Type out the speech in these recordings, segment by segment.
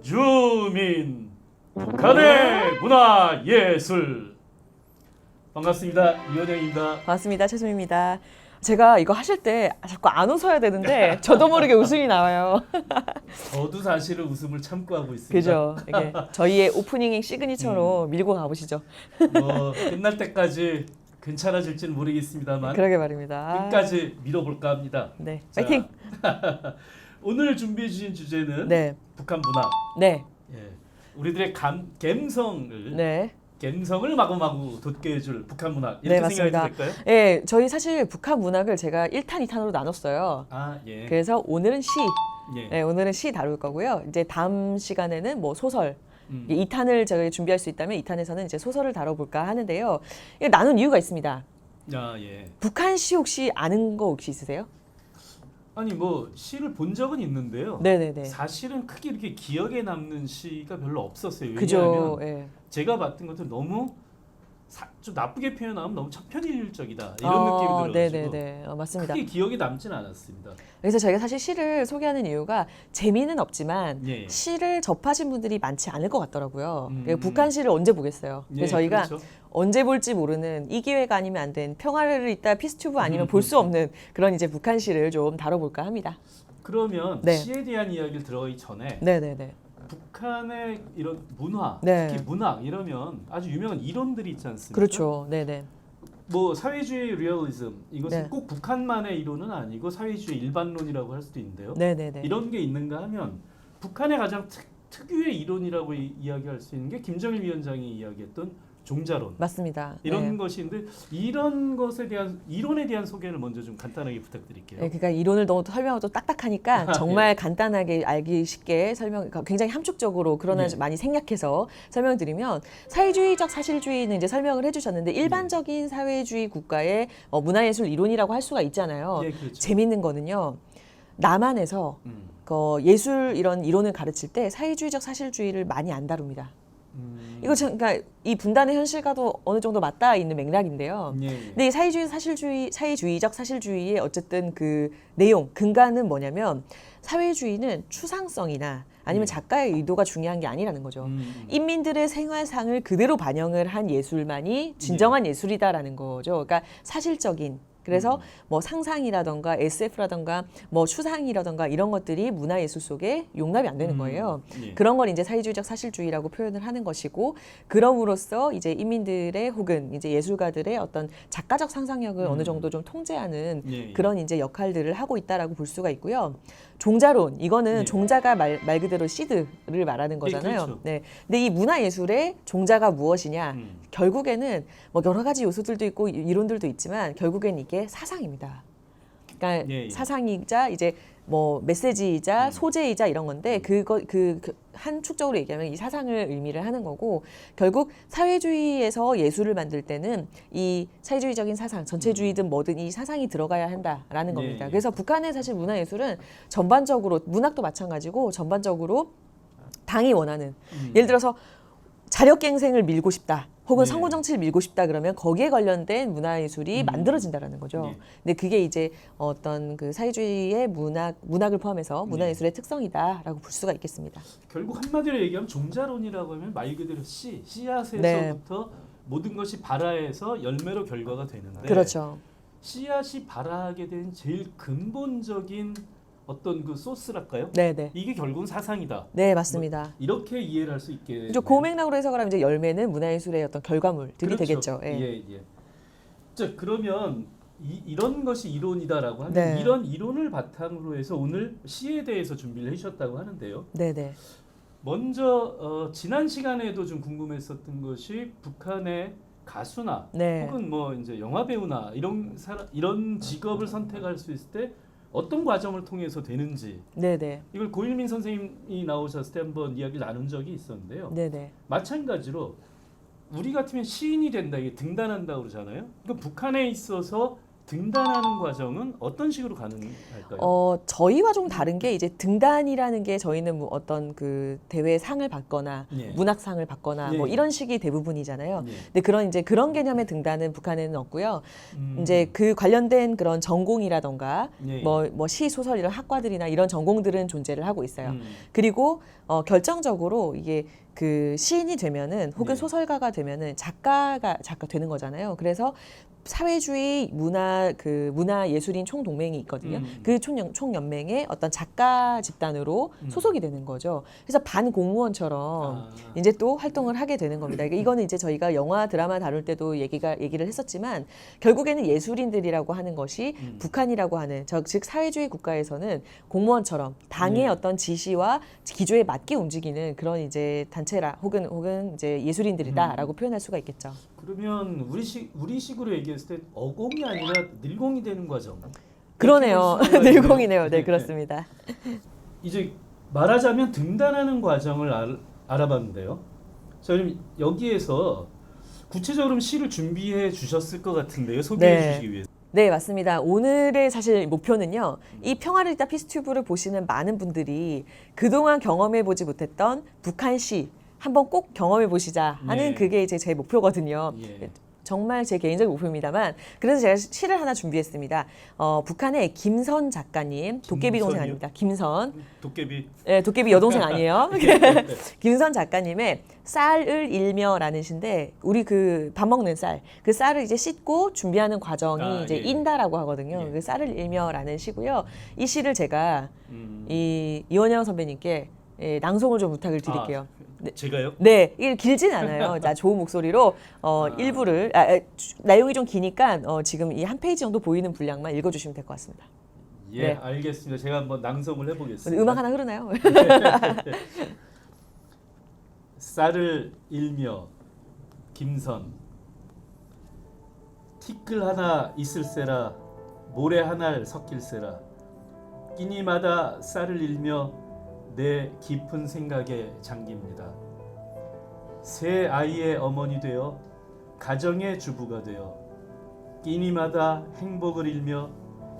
주민 북한의 문화예술. 반갑습니다. 이원영입니다. 반갑습니다. 최소입니다. 제가 이거 하실 때 자꾸 안 웃어야 되는데 저도 모르게 웃음이 나와요. 저도 사실은 웃음을 참고 하고 있습니다. 그죠? 이게 저희의 오프닝 시그니처로 밀고 가보시죠. 뭐 끝날 때까지 괜찮아질지는 모르겠습니다만 그러게 말입니다. 끝까지 밀어볼까 합니다. 네, 자, 파이팅! 오늘 준비해 주신 주제는 네, 북한 문화. 네, 예. 우리들의 감성을 네. 감성을 마구마구 돋게 해줄 북한 문화. 이렇게 네, 맞습니다. 생각해도 될까요? 예, 저희 사실 북한 문학을 제가 1탄, 2탄으로 나눴어요. 아, 예. 그래서 오늘은 시, 예. 네, 오늘은 시 다룰 거고요. 이제 다음 시간에는 뭐 소설, 2탄을 저희 준비할 수 있다면 2탄에서는 이제 소설을 다뤄볼까 하는데요. 이게 나눈 이유가 있습니다. 아, 예. 북한 시 혹시 아는 거 혹시 있으세요? 아니 뭐 시를 본 적은 있는데요. 네네네. 사실은 크게 이렇게 기억에 남는 시가 별로 없었어요. 그죠. 왜냐하면 예. 제가 봤던 것은 너무 좀 나쁘게 표현하면 너무 천편일적이다 이런 느낌이 들어가지고 네네네. 맞습니다. 크게 기억에 남지는 않았습니다. 그래서 저희가 사실 시를 소개하는 이유가 재미는 없지만 예. 시를 접하신 분들이 많지 않을 것 같더라고요. 음. 북한 시를 언제 보겠어요. 예, 그래서 저희가 그렇죠. 언제 볼지 모르는 이 기회가 아니면 안 된 평화를 있다 피스튜브 아니면 볼 수 없는 그런 이제 북한 시를 좀 다뤄볼까 합니다. 그러면 네. 시에 대한 이야기를 들어가기 전에 네네네. 북한의 이런 문화, 네. 특히 문학 이러면 아주 유명한 이론들이 있지 않습니까? 그렇죠. 네네. 뭐 사회주의 리얼리즘 이것은 네. 꼭 북한만의 이론은 아니고 사회주의 일반론이라고 할 수도 있는데요. 네네네. 이런 게 있는가 하면 북한의 가장 특유의 이론이라고 이야기할 수 있는 게 김정일 위원장이 이야기했던 종자론. 맞습니다. 이런 네. 것인데 이런 것에 대한 이론에 대한 소개를 먼저 좀 간단하게 부탁드릴게요. 네, 그러니까 이론을 너무 설명하고 또 딱딱하니까 정말 간단하게 알기 쉽게 설명, 굉장히 함축적으로 그러나 예. 많이 생략해서 설명드리면 사회주의적 사실주의는 이제 설명을 해주셨는데 일반적인 사회주의 국가의 문화예술 이론이라고 할 수가 있잖아요. 예, 그렇죠. 재밌는 거는요. 남한에서 예술 이런 이론을 가르칠 때 사회주의적 사실주의를 많이 안 다룹니다. 이거 그러니까 이 분단의 현실과도 어느 정도 맞닿아 있는 맥락인데요. 예, 예. 근데 이 사회주의적 사실주의의 어쨌든 그 내용, 근간은 뭐냐면 사회주의는 추상성이나 아니면 작가의 의도가 중요한 게 아니라는 거죠. 인민들의 생활상을 그대로 반영을 한 예술만이 진정한 예술이다라는 거죠. 그러니까 사실적인. 그래서 뭐 상상이라던가 SF라던가 뭐 추상이라던가 이런 것들이 문화예술 속에 용납이 안 되는 거예요. 예. 그런 걸 이제 사회주의적 사실주의라고 표현을 하는 것이고, 그럼으로써 이제 인민들의 혹은 이제 예술가들의 어떤 작가적 상상력을 어느 정도 좀 통제하는 예, 예. 그런 이제 역할들을 하고 있다라고 볼 수가 있고요. 종자론, 이거는 네. 종자가 말 그대로 시드를 말하는 거잖아요. 그렇죠. 네. 근데 이 문화예술의 종자가 무엇이냐? 결국에는 뭐 여러 가지 요소들도 있고 이론들도 있지만 결국엔 이게 사상입니다. 그러니까 예, 예. 사상이자 이제 뭐 메시지이자 소재이자 이런 건데 그거 한 축적으로 얘기하면 이 사상을 의미를 하는 거고, 결국 사회주의에서 예술을 만들 때는 이 사회주의적인 사상, 전체주의든 뭐든 이 사상이 들어가야 한다라는 겁니다. 예. 그래서 북한의 사실 문화예술은 전반적으로 문학도 마찬가지고 전반적으로 당이 원하는 예를 들어서 자력갱생을 밀고 싶다. 혹은 네. 성공 정치를 밀고 싶다 그러면 거기에 관련된 문화예술이 만들어진다라는 거죠. 네. 근데 그게 이제 어떤 그 사회주의의 문학을 포함해서 문화예술의 특성이다라고 볼 수가 있겠습니다. 결국 한마디로 얘기하면 종자론이라고 하면 말 그대로 씨앗에서부터 네. 모든 것이 발화해서 열매로 결과가 되는데 그렇죠. 씨앗이 발화하게 된 제일 근본적인 어떤 그 소스랄까요? 네네. 이게 결국은 사상이다. 네, 맞습니다. 이렇게 이해를 할 수 있게. 그 맥락으로 해석을 하면 이제 열매는 문화예술의 어떤 결과물들이 그렇죠. 되겠죠. 예. 예, 예. 자, 그러면 이런 것이 이론이다라고 하면 네. 이런 이론을 바탕으로 해서 오늘 시에 대해서 준비를 해주셨다고 하는데요. 네네. 먼저 지난 시간에도 좀 궁금했었던 것이 북한의 가수나 네. 혹은 뭐 이제 영화 배우나 이런 직업을 선택할 수 있을 때 어떤 과정을 통해서 되는지 네네. 이걸 고일민 선생님이 나오셨을 때 한번 이야기를 나눈 적이 있었는데요. 네네. 마찬가지로 우리 같으면 시인이 된다, 이게 등단한다 그러잖아요. 그러니까 북한에 있어서 등단하는 과정은 어떤 식으로 가능할까요? 저희와 좀 다른 게 이제 등단이라는 게 저희는 뭐 어떤 그 대회 상을 받거나 예. 문학상을 받거나 예. 뭐 이런 식이 대부분이잖아요. 예. 근데 그런 개념의 등단은 북한에는 없고요. 음. 이제 그 관련된 그런 전공이라던가 예. 뭐 시, 소설 이런 학과들이나 이런 전공들은 존재를 하고 있어요. 음. 그리고 결정적으로 이게 그 시인이 되면은 혹은 네. 소설가가 되면은 작가 되는 거잖아요. 그래서 사회주의 문화 예술인 총동맹이 있거든요. 그 총연맹의 어떤 작가 집단으로 소속이 되는 거죠. 그래서 반공무원처럼 이제 또 활동을 하게 되는 겁니다. 그러니까 이거는 이제 저희가 영화 드라마 다룰 때도 얘기를 했었지만 결국에는 예술인들이라고 하는 것이 북한이라고 하는 즉 사회주의 국가에서는 공무원처럼 당의 네. 어떤 지시와 기조에 맞게 움직이는 그런 이제 단체라 혹은 이제 예술인들이다라고 표현할 수가 있겠죠. 그러면 우리식으로 얘기했을 때 어공이 아니라 늘공이 되는 과정. 그러네요. 이렇게 볼 수가 늘공이네요. 있네요. 네, 그렇습니다. 이제 말하자면 등단하는 과정을 알아봤는데요. 자, 그럼 여기에서 구체적으로 시를 준비해 주셨을 것 같은데요. 소개해 네. 주시기 위해서. 네, 맞습니다. 오늘의 사실 목표는요. 이 평화를 읽다 피스튜브를 보시는 많은 분들이 그동안 경험해 보지 못했던 북한시 한번 꼭 경험해 보시자 하는 네. 그게 이제 제 목표거든요. 예. 정말 제 개인적인 목표입니다만 그래서 제가 시를 하나 준비했습니다. 북한의 김선 작가님, 도깨비 동생 김선이요? 아닙니다. 김선. 도깨비. 네, 도깨비 여동생 아니에요. 김선 작가님의 쌀을 일며라는 시인데 우리 그 밥 먹는 쌀, 그 쌀을 이제 씻고 준비하는 과정이 이제 예. 인다라고 하거든요. 예. 그 쌀을 일며라는 시고요. 이 시를 제가 음. 이 이원영 선배님께 낭송을 좀 부탁을 드릴게요. 제가요? 네, 이게 길진 않아요. 자, 좋은 목소리로 일부를 내용이 좀 기니까 지금 이 한 페이지 정도 보이는 분량만 읽어주시면 될 것 같습니다. 예, 네. 알겠습니다. 제가 한번 낭송을 해보겠습니다. 음악 하나 흐르나요? 쌀을 일며 김선 티끌 하나 있을세라 모래 하나 섞일세라 끼니마다 쌀을 일며 내 깊은 생각에 잠깁니다. 새 아이의 어머니 되어 가정의 주부가 되어 끼니마다 행복을 일며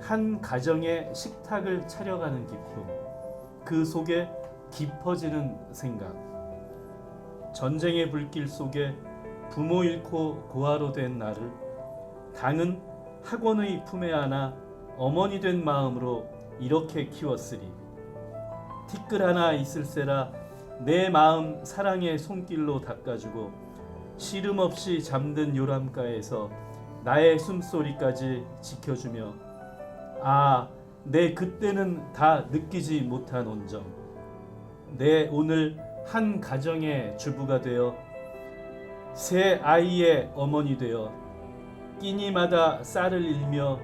한 가정의 식탁을 차려가는 기쁨, 그 속에 깊어지는 생각, 전쟁의 불길 속에 부모 잃고 고아로 된 나를 당은 학원의 품에 안아 어머니 된 마음으로 이렇게 키웠으리. 티끌 하나 있을세라 내 마음 사랑의 손길로 닦아주고 시름 없이 잠든 요람가에서 나의 숨소리까지 지켜주며 내 그때는 다 느끼지 못한 온정 내 오늘 한 가정의 주부가 되어 새 아이의 어머니 되어 끼니마다 쌀을 일며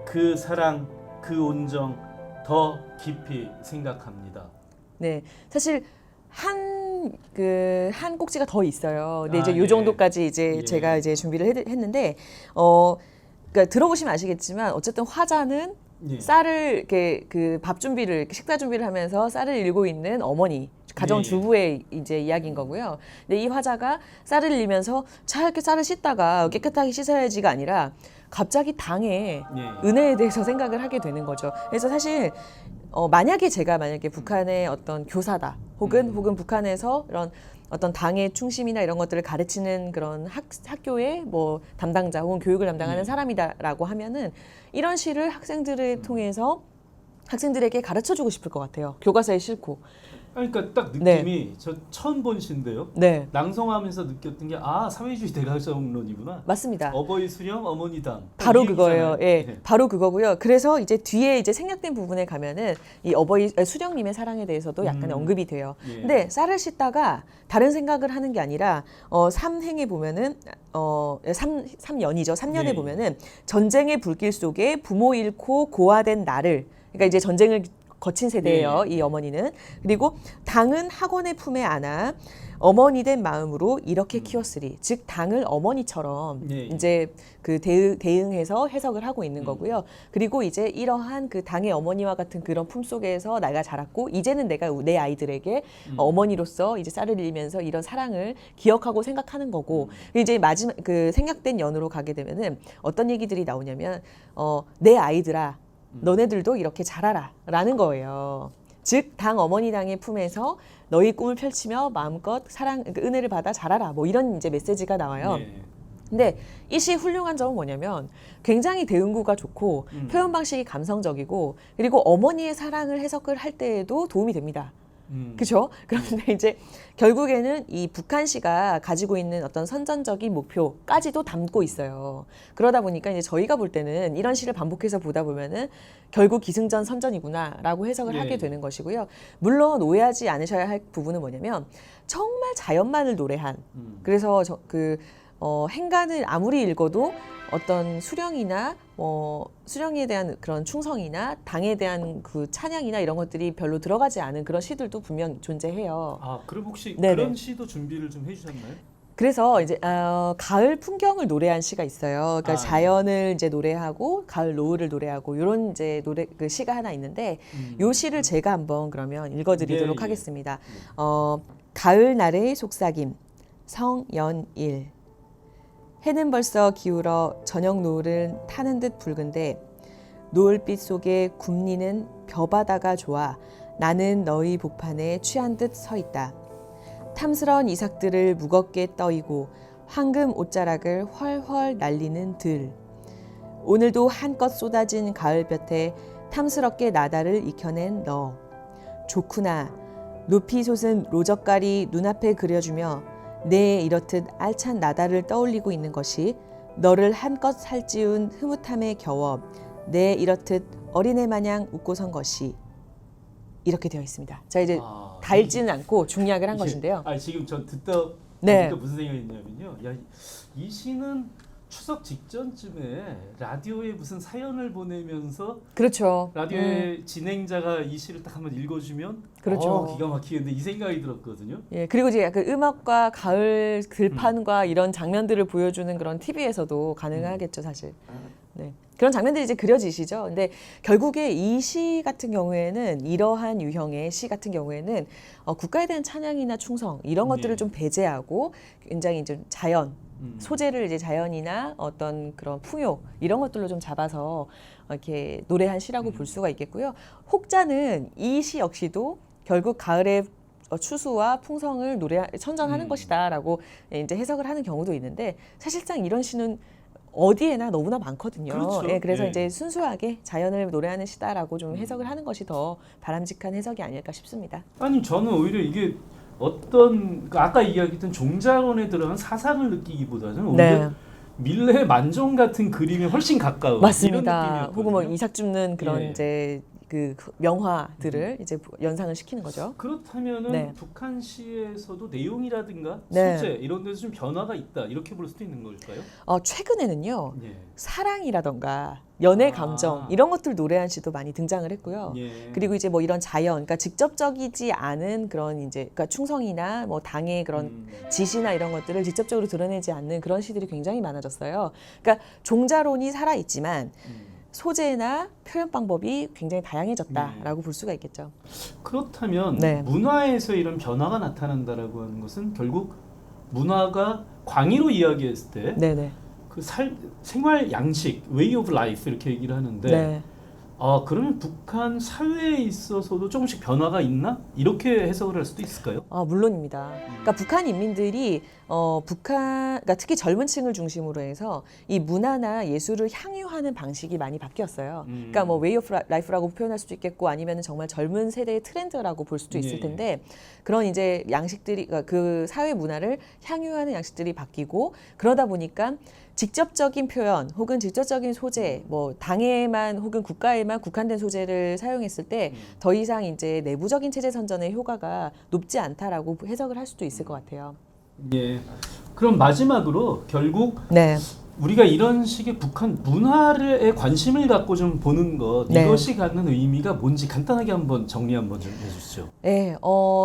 그 사랑 그 온정 더 깊이 생각합니다. 네, 사실 한 꼭지가 더 있어요. 근데 이제 예. 요 정도까지 이제 예. 제가 이제 준비를 했는데, 그러니까 들어보시면 아시겠지만 어쨌든 화자는 예. 쌀을 이렇게 그 밥 준비를 식사 준비를 하면서 쌀을 일고 있는 어머니 가정 주부의 이제 이야기인 거고요. 근데 이 화자가 쌀을 일면서 자 이렇게 쌀을 씻다가 깨끗하게 씻어야지가 아니라 갑자기 당의 예. 은혜에 대해서 생각을 하게 되는 거죠. 그래서 사실 만약에 북한의 어떤 교사다 혹은 북한에서 이런 어떤 당의 충심이나 이런 것들을 가르치는 그런 학교의 뭐 담당자 혹은 교육을 담당하는 사람이다라고 하면은 이런 시를 학생들을 통해서 학생들에게 가르쳐주고 싶을 것 같아요. 교과서에 싣고. 그러니까 딱 느낌이 저 처음 본 시인데요. 네, 낭송하면서 느꼈던 게 사회주의 대가정론이구나. 맞습니다. 어버이 수령 어머니당. 바로 그거예요. 예, 네. 바로 그거고요. 그래서 이제 뒤에 이제 생략된 부분에 가면은 이 수령님의 사랑에 대해서도 약간 언급이 돼요. 예. 근데 쌀을 씻다가 다른 생각을 하는 게 아니라 삼행에 보면은 삼년이죠. 3년에 예. 보면은 전쟁의 불길 속에 부모 잃고 고아된 나를 그러니까 이제 전쟁을 거친 세대예요. 이 어머니는. 그리고 당은 학원의 품에 안아 어머니 된 마음으로 이렇게 키웠으리. 즉 당을 어머니처럼 이제 그 대응해서 해석을 하고 있는 거고요. 그리고 이제 이러한 그 당의 어머니와 같은 그런 품 속에서 내가 자랐고 이제는 내가 내 아이들에게 어머니로서 이제 쌀을 일면서 이런 사랑을 기억하고 생각하는 거고 이제 마지막 그 생략된 연으로 가게 되면은 어떤 얘기들이 나오냐면 내 아이들아 너네들도 이렇게 자라라라는 거예요. 즉 당 어머니 당의 품에서 너희 꿈을 펼치며 마음껏 사랑 은혜를 받아 자라라 뭐 이런 이제 메시지가 나와요. 근데 이 시의 훌륭한 점은 뭐냐면 굉장히 대응구가 좋고 표현 방식이 감성적이고 그리고 어머니의 사랑을 해석을 할 때에도 도움이 됩니다. 그렇죠? 그런데 이제 결국에는 이 북한시가 가지고 있는 어떤 선전적인 목표까지도 담고 있어요. 그러다 보니까 이제 저희가 볼 때는 이런 시를 반복해서 보다 보면은 결국 기승전 선전이구나라고 해석을 하게 되는 것이고요. 물론 오해하지 않으셔야 할 부분은 뭐냐면 정말 자연만을 노래한 그래서 행간을 아무리 읽어도 어떤 수령이나 수령에 대한 그런 충성이나 당에 대한 그 찬양이나 이런 것들이 별로 들어가지 않은 그런 시들도 분명 존재해요. 아, 그럼 혹시 네네. 그런 시도 준비를 좀 해주셨나요? 그래서 이제 가을 풍경을 노래한 시가 있어요. 그러니까 자연을 이제 노래하고 가을 노을을 노래하고 이런 이제 노래 그 시가 하나 있는데 요 시를 제가 한번 그러면 읽어드리도록 하겠습니다. 가을 날의 속삭임 성연일 해는 벌써 기울어 저녁 노을을 타는 듯 붉은데 노을빛 속에 굽니는 벼바다가 좋아 나는 너희 복판에 취한 듯 서 있다. 탐스런 이삭들을 무겁게 떠이고 황금 옷자락을 훨훨 날리는 들. 오늘도 한껏 쏟아진 가을볕에 탐스럽게 나다를 익혀낸 너. 좋구나. 높이 솟은 로젓갈이 눈앞에 그려주며 내 이렇듯 알찬 나다를 떠올리고 있는 것이 너를 한껏 살찌운 흐뭇함에 겨워 내 이렇듯 어린애 마냥 웃고 선 것이 이렇게 되어 있습니다. 자 이제 달지는 않고 중략을 한 것인데요. 지금 저 듣다 보니까 무슨 생각이 있냐면요. 야, 이 시는 추석 직전쯤에 라디오에 무슨 사연을 보내면서 그렇죠. 라디오의 진행자가 이 시를 딱 한번 읽어주면 그렇죠. 기가 막히겠는데 이 생각이 들었거든요. 예, 그리고 이제 그 음악과 가을 들판과 이런 장면들을 보여주는 그런 TV에서도 가능하겠죠, 사실. 네. 그런 장면들이 이제 그려지시죠. 근데 결국에 이 시 같은 경우에는 이러한 유형의 시 같은 경우에는 국가에 대한 찬양이나 충성 이런 것들을 좀 배제하고 굉장히 이제 자연 소재를 이제 자연이나 어떤 그런 풍요 이런 것들로 좀 잡아서 이렇게 노래한 시라고 볼 수가 있겠고요. 혹자는 이 시 역시도 결국 가을의 추수와 풍성을 선전하는 것이다라고 이제 해석을 하는 경우도 있는데 사실상 이런 시는 어디에나 너무나 많거든요. 그렇죠. 예, 그래서 이제 순수하게 자연을 노래하는 시다라고 좀 해석을 하는 것이 더 바람직한 해석이 아닐까 싶습니다. 아니 저는 오히려 이게 어떤 아까 이야기했던 종자론에 들어간 사상을 느끼기보다는 오히려 밀레 만종 같은 그림에 훨씬 가까운 맞습니다. 이런 느낌이었거든요. 혹은 뭐 이삭 줍는 그런 이제 그 명화들을 이제 연상을 시키는 거죠. 그렇다면은 북한시에서도 내용이라든가 소재 이런 데서 좀 변화가 있다 이렇게 볼 수도 있는 걸까요? 최근에는요 사랑이라던가 연애 감정 이런 것들 노래한 시도 많이 등장을 했고요. 그리고 이제 뭐 이런 자연, 그러니까 직접적이지 않은 그런 이제 그러니까 충성이나 뭐 당의 그런 지시나 이런 것들을 직접적으로 드러내지 않는 그런 시들이 굉장히 많아졌어요. 그러니까 종자론이 살아 있지만 소재나 표현 방법이 굉장히 다양해졌다라고 볼 수가 있겠죠. 그렇다면 문화에서 이런 변화가 나타난다라고 하는 것은 결국 문화가 광의로 이야기했을 때 그 생활 양식, way of life 이렇게 얘기를 하는데 그러면 북한 사회에 있어서도 조금씩 변화가 있나? 이렇게 해석을 할 수도 있을까요? 물론입니다. 그러니까 북한 인민들이 그러니까 특히 젊은 층을 중심으로 해서 이 문화나 예술을 향유하는 방식이 많이 바뀌었어요. 그러니까 뭐 way of life라고 표현할 수도 있겠고 아니면 정말 젊은 세대의 트렌드라고 볼 수도 있을 텐데 그런 이제 양식들이 그 사회 문화를 향유하는 양식들이 바뀌고 그러다 보니까 직접적인 표현 혹은 직접적인 소재, 뭐 당에만 혹은 국가에만 국한된 소재를 사용했을 때 더 이상 이제 내부적인 체제 선전의 효과가 높지 않다라고 해석을 할 수도 있을 것 같아요. 예. 그럼 마지막으로 결국 우리가 이런 식의 북한 문화에 관심을 갖고 좀 보는 것 네. 이것이 갖는 의미가 뭔지 간단하게 한번 정리 한번 좀 해주시죠. 네,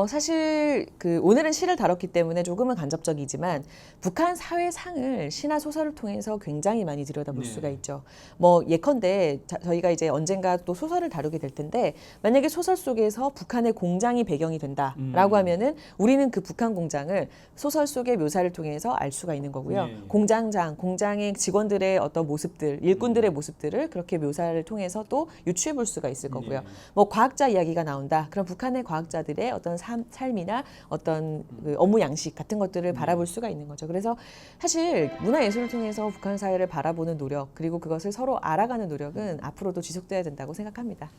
사실 오늘은 시를 다뤘기 때문에 조금은 간접적이지만 북한 사회상을 시나 소설을 통해서 굉장히 많이 들여다볼 네. 수가 있죠. 뭐 예컨대 저희가 이제 언젠가 또 소설을 다루게 될 텐데 만약에 소설 속에서 북한의 공장이 배경이 된다라고 하면은 우리는 그 북한 공장을 소설 속의 묘사를 통해서 알 수가 있는 거고요. 네. 공장의 직원들의 어떤 모습들, 일꾼들의 모습들을 그렇게 묘사를 통해서 또 유추해 볼 수가 있을 거고요. 네. 뭐 과학자 이야기가 나온다. 그럼 북한의 과학자들의 어떤 삶이나 어떤 그 업무 양식 같은 것들을 바라볼 수가 있는 거죠. 그래서 사실 문화예술을 통해서 북한 사회를 바라보는 노력 그리고 그것을 서로 알아가는 노력은 앞으로도 지속돼야 된다고 생각합니다.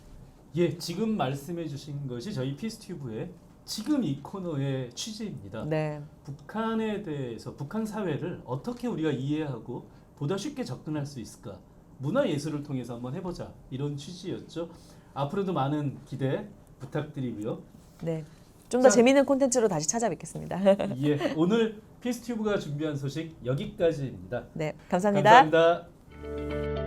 예, 지금 말씀해 주신 것이 저희 피스튜브의 지금 이 코너의 취지입니다. 네. 북한에 대해서 북한 사회를 어떻게 우리가 이해하고 보다 쉽게 접근할 수 있을까? 문화예술을 통해서 한번 해보자. 이런 취지였죠. 앞으로도 많은 기대 부탁드리고요. 네. 좀 더 재미있는 콘텐츠로 다시 찾아뵙겠습니다. 예, 오늘 피스튜브가 준비한 소식 여기까지입니다. 네, 감사합니다. 감사합니다.